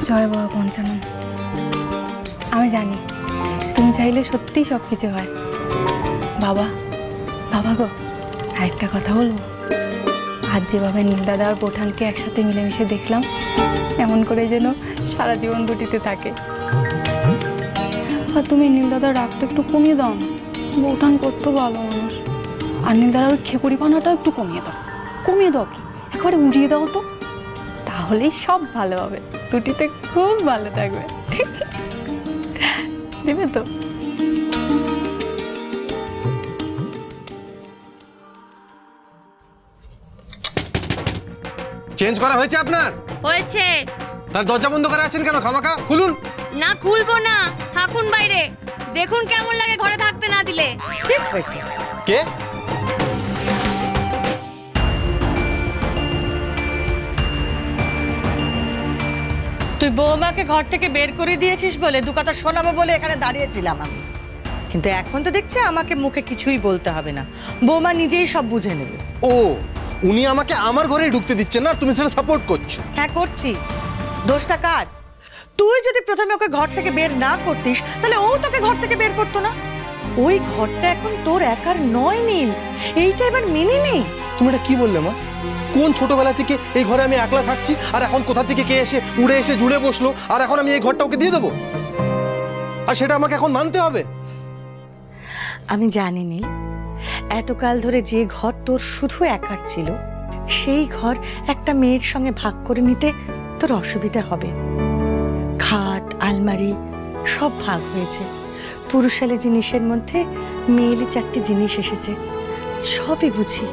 জয় বাবা পঞ্চানন। আমি জানি তুমি চাইলে সত্যিই সব কিছু হয়। বাবা, বাবা গো, আরেকটা কথা বলবো। আজ যেভাবে নীলদাদা আর বোঠানকে একসাথে মিলেমিশে দেখলাম, এমন করে যেন সারা জীবন দুটিতে থাকে। আর তুমি নীলদাদার রাগটা একটু কমিয়ে দাও না। বোঠান করতো ভালো মানুষ, আর নীলদাদার ওই খেকুড়ি পানাটা একটু কমিয়ে দাও। কমিয়ে দাও কি, একেবারে উড়িয়ে দাও তো, তাহলেই সব ভালো হবে, দুটিতে খুব ভালো থাকবে। দেবে তো? চেঞ্জ করা হয়েছে আপনার? হয়েছে। তার দরজা বন্ধ করে আছেন কেন? খামাখা খুলুন। না, খুলবো না, থাকুন বাইরে। দেখুন কেমন লাগে ঘরে থাকতে না দিলে। ঠিক হয়েছে। কে? তুই বৌমাকে ঘর থেকে বের করে দিয়েছিস বলে দু কথা শোনাবো বলে এখানে দাঁড়িয়েছিলাম আমি, কিন্তু এখন তো দেখছি আমাকে মুখে কিছুই বলতে হবে না, বৌমা নিজেই সব বুঝে নেবে। ও, উনি আমাকে আমার ঘরেই ঢুকতে দিচ্ছেন না, তুমি সেটা সাপোর্ট করছো? হ্যাঁ করছি। দোষটা কার? তুই যদি প্রথমে ওকে ঘর থেকে বের না করতিস তাহলে ও তোকে ঘর থেকে বের করতো না। ওই ঘরটা এখন তোর একার নয় নীল, এইটা এবার মেনে নে। তুমি এটা কি বললে মা? কোন ছোটবেলা থেকে এই ঘরে আমি একলা থাকছি, আর এখন কোথা থেকে কে এসে উড়ে এসে জুড়ে বসলো, আর এখন আমি এই ঘরটা ওকে দিয়ে দেবো, আর সেটা আমাকে এখন মানতে হবে? আমি জানি নীল, এতকাল ধরে যে ঘর তোর শুধু একার ছিল, সেই ঘর একটা মেয়ের সঙ্গে ভাগ করে নিতে তোর অসুবিধা হবে। খাট, আলমারি সব ভাগ হয়েছে, পুরুষালী জিনিসের মধ্যে মেয়েলি 4টি জিনিস এসেছে, সবই বুঝি,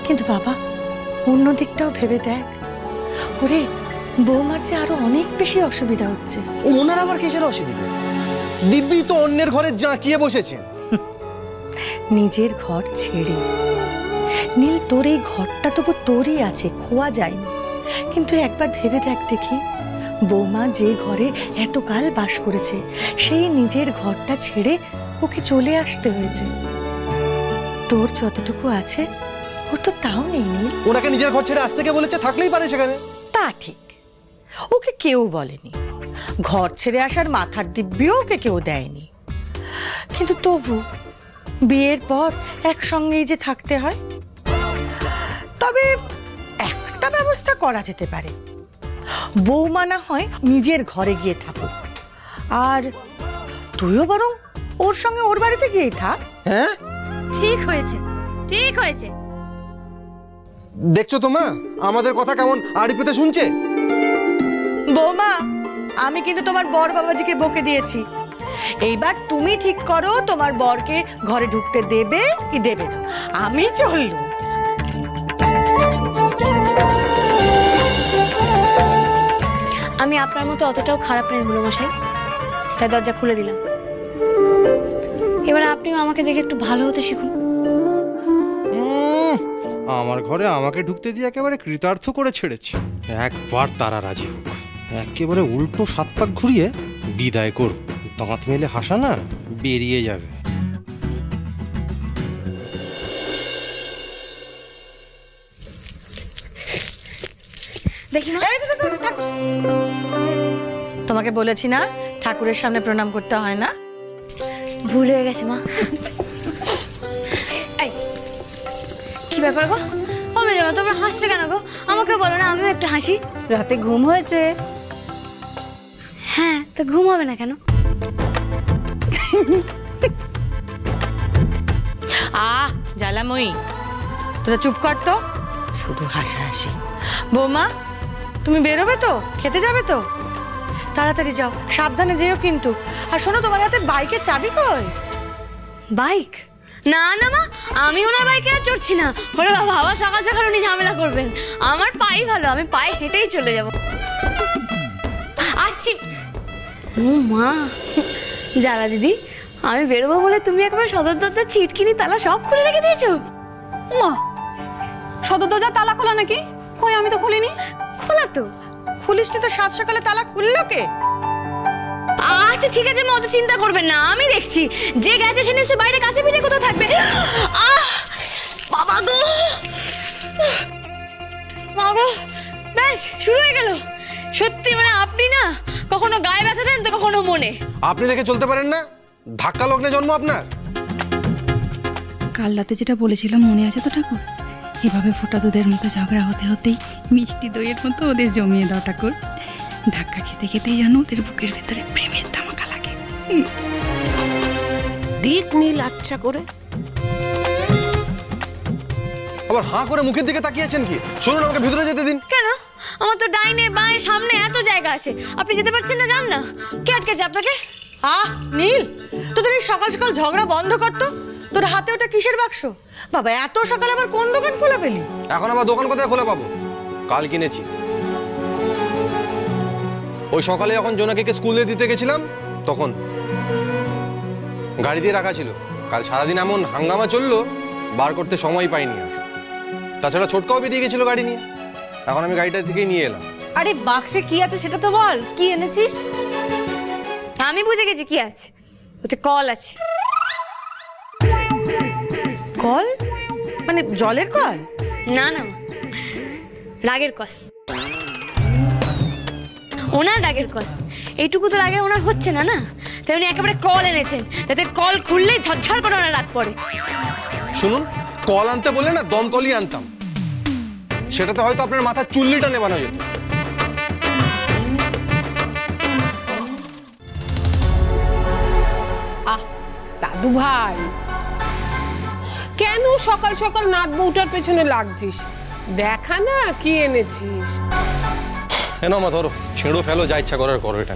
কিন্তু বাবা অন্য দিকটাও ভেবে দেখ। ওরে, বৌমার যে আরো অনেক বেশি অসুবিধা হচ্ছে। ওনার আবার কিসের অসুবিধা? দিব্যি তো অন্যের ঘরে জাঁকিয়ে বসেছেন। নিজের ঘর ছেড়ে। নীল, তোর এই ঘরটা তবু তোরই আছে, খোয়া যায়নি, কিন্তু একবার ভেবে দেখ দেখি, বৌমা যে ঘরে এতকাল বাস করেছে সেই নিজের ঘরটা ছেড়ে ওকে চলে আসতে হয়েছে। তোর যতটুকু আছে ওর তো তাও নেই নীল। ওনাকে নিজের ঘর ছেড়ে আসতে কে বলেছে? থাকলেই পারে সেখানে। তা ঠিক, ওকে কেউ বলেনি, ঘর ছেড়ে আসার মাথার দিব্যিও ওকে কেউ দেয়নি, কিন্তু তবু বিয়ের পর একসঙ্গেই যে থাকতে হয়। তবে একটা ব্যবস্থা করা যেতে পারে, বৌমা না হয় নিজের ঘরে গিয়ে থাকুক, আর তুইও বরং ওর সঙ্গে ওর বাড়িতে গিয়েই থাক। হ্যাঁ, ঠিক হয়েছে, ঠিক হয়েছে। দেখছো তো মা, আমাদের কথা কেমন আড়ি পেতে শুনছে। বৌমা, আমি কিন্তু তোমার বর বাবাজিকে বকে দিয়েছি, এইবার তুমি ঠিক করো তোমার বরকে ঘরে ঢুকতে দেবে কি দেবে না। আমি চললুম। আমি আপনার মতো অতটাও খারাপ নেই বুড়ো মশাই, তাই দরজা খুলে দিলাম। এবার আপনিও আমাকে দেখে একটু ভালো হতে শিখুন। আমার ঘরে আমাকে ঢুকতে দিয়ে একেবারে কৃতার্থ করে ছেড়েছে। একবার তারা রাজি হোক, একেবারে উল্টো 7 পাক ঘুরিয়ে বিদায় করব। দাঁত মেলে হাসা না বেরিয়ে যাবে। দেখি না, তোমাকে বলেছি না ঠাকুরের সামনে প্রণাম করতে হয় না? ভুল হয়ে গেছে মা। এই কি ব্যাপার গো? কবে যাবো? তোমরা হাসছো কেন গো? আমাকে বলো না, আমিও একটু হাসি। রাতে ঘুম হয়েছে? হ্যাঁ, তো ঘুম হবে না কেন? জ্বালাময়ী, তোরা চুপ কর তো, শুধু হাসাহাসি। বৌমা, তুমি বেরোবে তো? খেতে যাবে তো? তাড়াতাড়ি যাও, সাবধানে যেও কিন্তু। আর শোনো, তোমার হাতে বাইকের চাবি কই? বাইক? না না মা, আমি ওনার বাইকে আর চড়ছি না। ওরে বাবা, আবার সকাল সকাল উনি ঝামেলা করবেন। আমার পাই ভালো, আমি পায়ে হেঁটেই চলে যাব। আসছি। ও মা, জ্বালা দিদি, আমি বেরোবো বলে তুমি একবার সদর দরজার ছিটকিনি তালা সব খুলে রেখে দিয়েছো। মা, সদর দরজা তালা খোলা নাকি? কই, আমি তো খুলিনি। খোলা তো। খুলিসনি তো, সাত সকালে তালা খুললো কে? আচ্ছা ঠিক আছে মা, অত চিন্তা করবেন না, আমি দেখছি। যে গেছে সে নিশ্চয়ই বাইরে কাছে পিঠে কোথাও থাকবে। বাবা গো, মা গো, ব্যাস শুরু হয়ে গেল, সত্যি মানে আপনি না কখনো গায়ে ব্যথা দেন তো কখনো মনে। আপনি দেখে চলতে পারেন না? ধাক্কা লগ্নে জন্ম আপনার। কাল রাতে যেটা বলেছিলাম মনে আছে তো ঠাকুর? এভাবে ফোটা দুধের মতো ঝগড়া হতে হতেই মিষ্টি দইয়ের মতো ওদের জমিয়ে দাও ঠাকুর। ধাক্কা খেতে খেতেই যেন ওদের বুকের ভেতরে প্রেমের ধামাকা লাগে। দিক নীল আচ্ছা করে। আবার হাঁ করে মুখের দিকে তাকিয়েছেন কি? শুনুন, আমাকে ভিতরে যেতে দিন। কেন? আমার তো ডাইনে বাঁয়ে সামনে এত জায়গা আছে, আপনি যেতে পারছেন না? যান না। কে আটকেছে আপনাকে? নীল, তোদের এই সকাল সকাল ঝগড়া বন্ধ করতো। তোর হাতে ওটা কিসের বাক্স? বাবা, এত সকালে আবার কোন দোকান খোলা পেলি? এখন আবার দোকান কোথায় খোলা পাবো? কাল কিনেছি। ওই সকালে যখন জোনাকিকে স্কুলে দিতে গেছিলাম তখন গাড়ি দিয়ে রাখা ছিল। কাল সারাদিন এমন হাঙ্গামা চললো, বার করতে সময় পাইনি আর। তাছাড়া ছোটকাও বেরিয়ে গেছিল গাড়ি নিয়ে। এখন আমি গাড়িটা থেকেই নিয়ে এলাম। আরে বাক্সে কি আছে সেটা তো বল, কি এনেছিস? আমি বুঝে গেছি কি আছে, ওতে কল আছে। কল? মানে জলের কল? না না, রাগের কল। ওনার রাগের কল। এইটুকু তো রাগে ওনার হচ্ছে না না, তাই উনি একেবারে কল এনেছেন, যাতে কল খুললেই ঝরঝর করে ওনার রাগ পড়ে। শুনুন, কল আনতে বললে না দমকলই আনতাম। সেটাতে হয়তো আপনার মাথার চুল্লিটা নেবানো যেত। দাদু ভাই, কেন সকাল সকাল নাট বউটার পেছনে লাগছিস? দেখা না কি এনেছিস। কেন মা, ধরো, ছেড়ো ফেলো, যা ইচ্ছা করার করো। এটা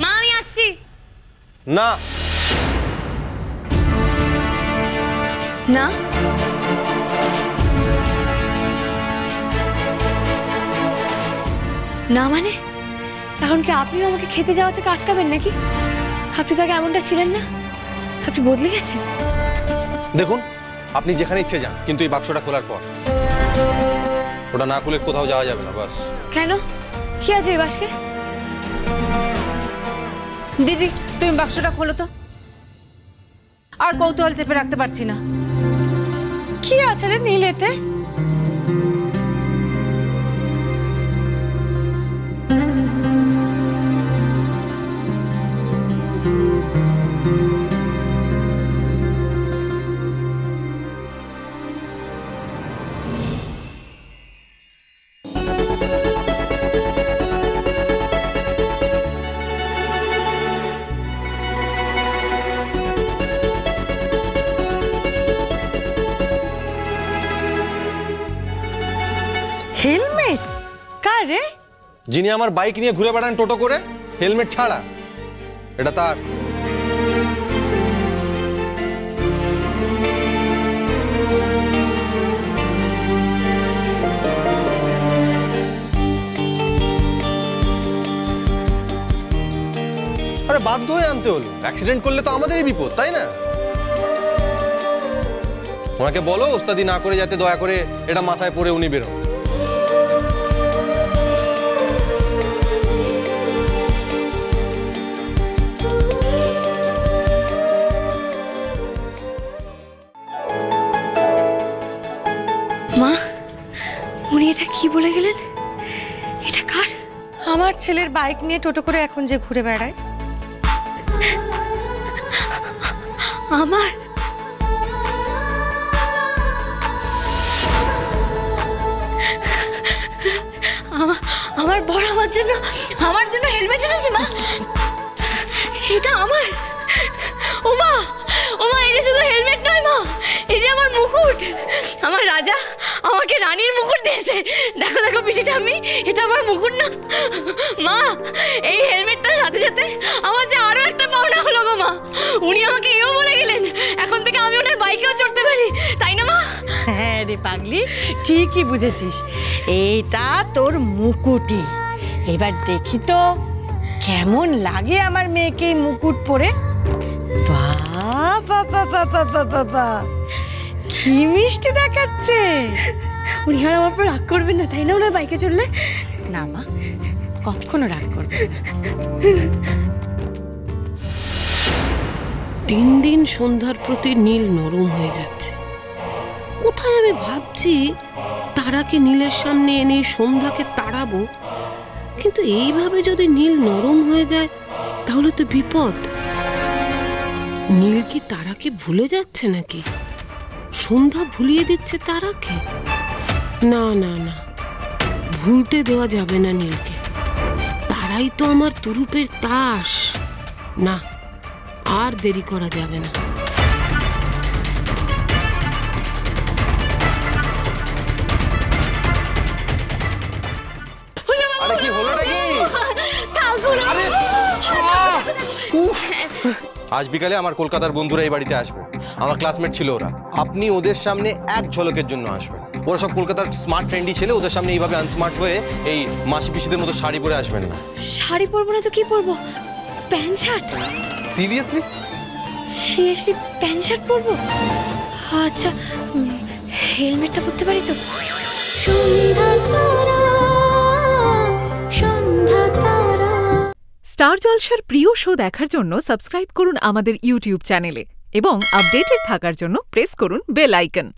মা আমি আসছি। না না, না মানে এখন কি আপনিও আমাকে খেতে যাওয়া থেকে আটকাবেন নাকি? আপনি তো আগে এমনটা ছিলেন না, আপনি বদলে গেছেন। দেখুন, আপনি যেখানে ইচ্ছে যান, কিন্তু এই বাক্সটা খোলার পর ওটা না খুলে কোথাও যাওয়া যাবে না। বাস। কেন? কি আছে এই বাক্সে? দিদি, তুমি বাক্সটা খোলো তো। আর কৌতূহল চেপে রাখতে পারছি না। কি আছে রে নীল এতে? হেলমেট? কার রে? যিনি আমার বাইক নিয়ে ঘুরে বেড়ান টোটো করে, হেলমেট ছাড়া। এটা তার। আরে বাধ্য হয়ে আনতে হলো, অ্যাক্সিডেন্ট করলে তো আমাদেরই বিপদ, তাই না? ওনাকে বলো ওস্তাদি না করে যাতে দয়া করে এটা মাথায় পরে উনি বেরো। মা, উনি এটা কি বলে গেলেন? এটা কার? আমার ছেলের বাইক নিয়ে টোটো করে এখন যে ঘুরে বেড়ায়। আমার? আমার বড় আমার জন্য হেলমেট এনেছে মা। এটা আমার। ওমা ওমা, এই যে শুধু হেলমেট নয় মা, এই যে আমার মুকুট। আমার রাজা আমাকে রানীর মুকুট দিয়েছে। দেখো দেখো পিসিটা, আমি এটা আমার মুকুট না মা। এই হেলমেটটার সাথে সাথে আমার যে আরো একটা পাওনা হলো গো মা। উনি আমাকে এও বলে গেলেন এখন থেকে আমি ওনার বাইকেও চড়তে পারি, তাই না মা? হ্যাঁ রে পাগলি, ঠিকই বুঝেছিস। এইটা তোর মুকুটই। এবার দেখি তো কেমন লাগে আমার মেয়েকে এই মুকুট পরে। বাবা বাবা বাবা বাবা, কি মিষ্টি দেখাচ্ছে। উনি আর আমার উপর রাগ করবেন না, তাই না ওনার বাইকে চড়লে? না মা, কখনো রাগ করবে না। দিন দিন সন্ধ্যার প্রতি নীল নরম হয়ে যাচ্ছে। কোথায় আমি ভাবছি তারাকে নীলের সামনে এনে সন্ধ্যাকে তাড়াবো, কিন্তু এইভাবে যদি নীল নরম হয়ে যায় তাহলে তো বিপদ। নীল কি তারাকে ভুলে যাচ্ছে নাকি? সন্ধ্যা ভুলিয়ে দিচ্ছে তারাকে? না না না, ভুলতে দেওয়া যাবে না নীলকে। তারাই তো আমার তুরুপের তাস। না, আর দেরি করা যাবে না। আরে কি হলোটা কি? আজ বিকালে আমার কলকাতার বন্ধুরা এই বাড়িতে আসবে। আমার ক্লাসমেট ছিল ওরা। আপনি ওদের সামনে এক ঝলকের জন্য আসবেন। ওরা সব কলকাতার স্মার্ট ট্রেন্ডি ছেলে, ওদের সামনে এইভাবে আনস্মার্ট হয়ে এই মাসি পিসিদের মতো শাড়ি পরে আসবেন না। শাড়ি পরবো না তো কি পরবো? Pant shirt. Seriously? Seriously pant shirt পরবো? আচ্ছা, হেলমেটটা পরতে পারি তো? সন্ধ্যা তারা, সন্ধ্যা তারা। স্টার জলসার প্রিয় শো দেখার জন্য সাবস্ক্রাইব করুন আমাদের ইউটিউব চ্যানেলে এবং আপডেটেড থাকার জন্য প্রেস করুন বেল আইকন।